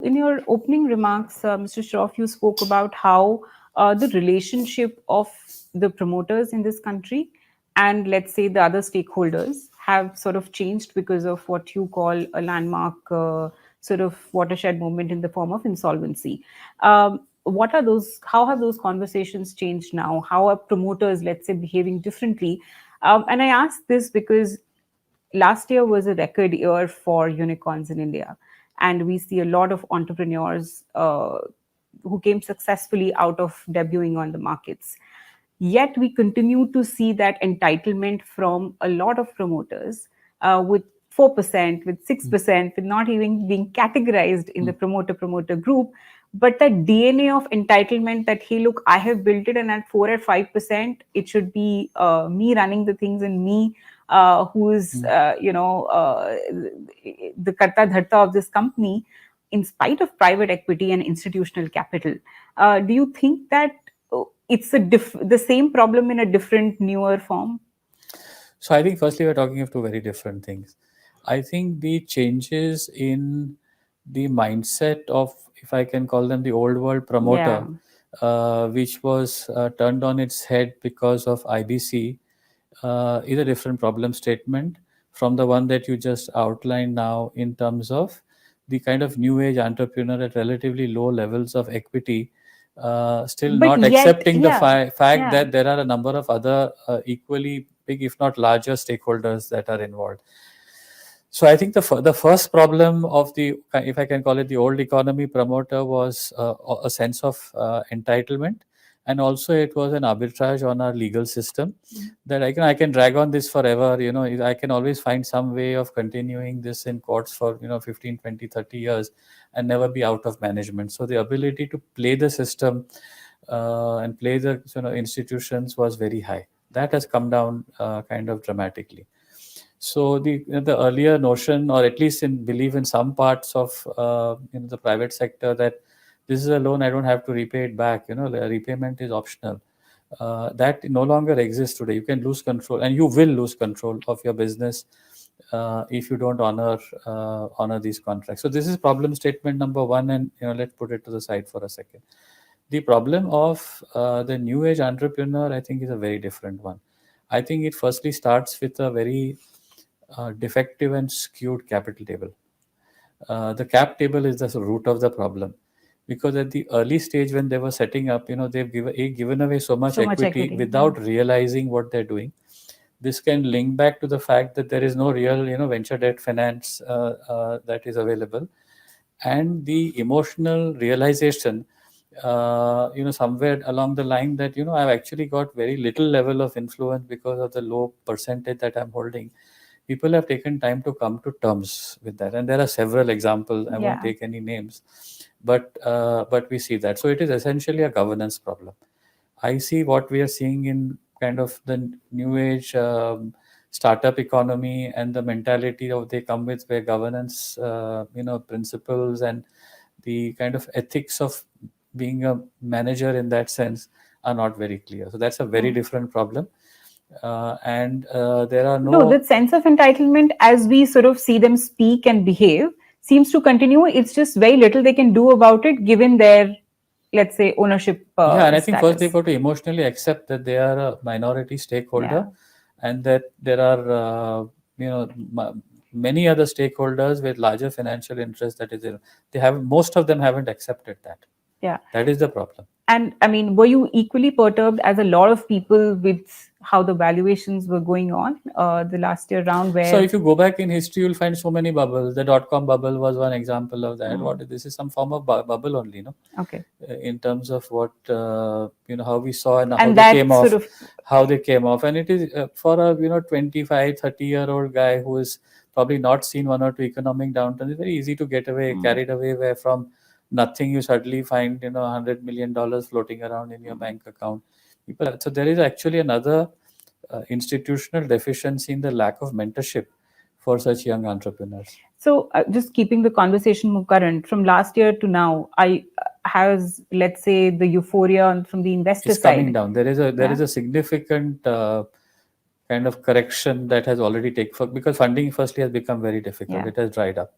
In your opening remarks, Mr. Shroff, you spoke about how the relationship of the promoters in this country and, let's say, the other stakeholders have sort of changed because of what you call a landmark sort of watershed moment in the form of insolvency. What are those? How have those conversations changed now? How are promoters, let's say, behaving differently? And I ask this because last year was a record year for unicorns in India, and we see a lot of entrepreneurs who came successfully out of debuting on the markets. Yet we continue to see that entitlement from a lot of promoters with 4%, with 6%, with not even being categorized in the promoter group. But that DNA of entitlement that, hey, look, I have built it, and at 4 or 5%, it should be me running the things and me who is, the karta dharta of this company, in spite of private equity and institutional capital. Do you think that it's the same problem in a different, newer form? So I think firstly we're talking of two very different things. I think the changes in the mindset of, if I can call them, the old world Yeah. promoter, which was turned on its head because of IBC, is a different problem statement from the one that you just outlined now, in terms of the kind of new age entrepreneur at relatively low levels of equity, still But not yet, accepting the yeah, fact yeah. that there are a number of other equally big, if not larger, stakeholders that are involved. So I think the first problem of the, if I can call it, the old economy promoter was a sense of entitlement, and also it was an arbitrage on our legal system, that I can drag on this forever. I can always find some way of continuing this in courts for 15, 20, 30 years and never be out of management. So the ability to play the system and play the institutions was very high. That has come down kind of dramatically. So the earlier notion, or at least in belief in some parts of the private sector, that this is a loan, I don't have to repay it back. The repayment is optional. That no longer exists today. You can lose control, and you will lose control of your business if you don't honor these contracts. So this is problem statement number one, and let's put it to the side for a second. The problem of the new age entrepreneur, I think, is a very different one. I think it firstly starts with a very defective and skewed capital table. The cap table is the root of the problem, because at the early stage when they were setting up, they've given away so much So much equity equity. Yeah. without realizing what they're doing. This can link back to the fact that there is no real, venture debt finance that is available, and the emotional realization, somewhere along the line, that I've actually got very little level of influence because of the low percentage that I'm holding. People have taken time to come to terms with that, and there are several examples. I won't Yeah. take any names, but we see that. So it is essentially a governance problem. I see what we are seeing in kind of the new age startup economy, and the mentality of they come with, where governance, principles, and the kind of ethics of being a manager in that sense are not very clear. So that's a very different problem. And there are No, no. that sense of entitlement, as we sort of see them speak and behave, seems to continue. It's just very little they can do about it given their, let's say, ownership Yeah, and I think first they've status. got to emotionally accept that they are a minority stakeholder, Yeah. and that there are many other stakeholders with larger financial interests. That is, they have, most of them haven't accepted that. Yeah. That is the problem. And I mean, were you equally perturbed as a lot of people with how the valuations were going on the last year round So where if you go back in history, you'll find so many bubbles. The dot-com bubble was one example of that. This is some form of bubble only, okay. in terms of what how we saw and how And they that came sort off, of and it is for a 25, 30-year-old guy who is probably not seen one or two economic downturns. It's very easy to get carried away, where from nothing you suddenly find $100 million floating around in your bank account. So there is actually another institutional deficiency in the lack of mentorship for such young entrepreneurs. So, just keeping the conversation more current, from last year to now, I has, let's say, the euphoria from the investor It's coming side. down. There is Yeah. a significant kind of correction that has already taken, because funding firstly has become very difficult. Yeah. It has dried up.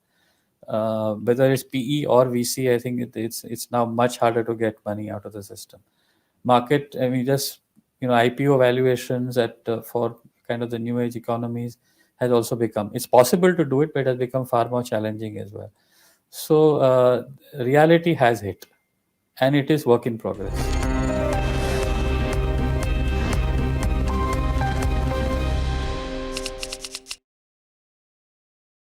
whether it's PE or VC, I think it's now much harder to get money out of the system. Market, I mean, just IPO valuations at for kind of the new age economies has also become. It's possible to do it, but it has become far more challenging as well. So reality has hit, and it is work in progress.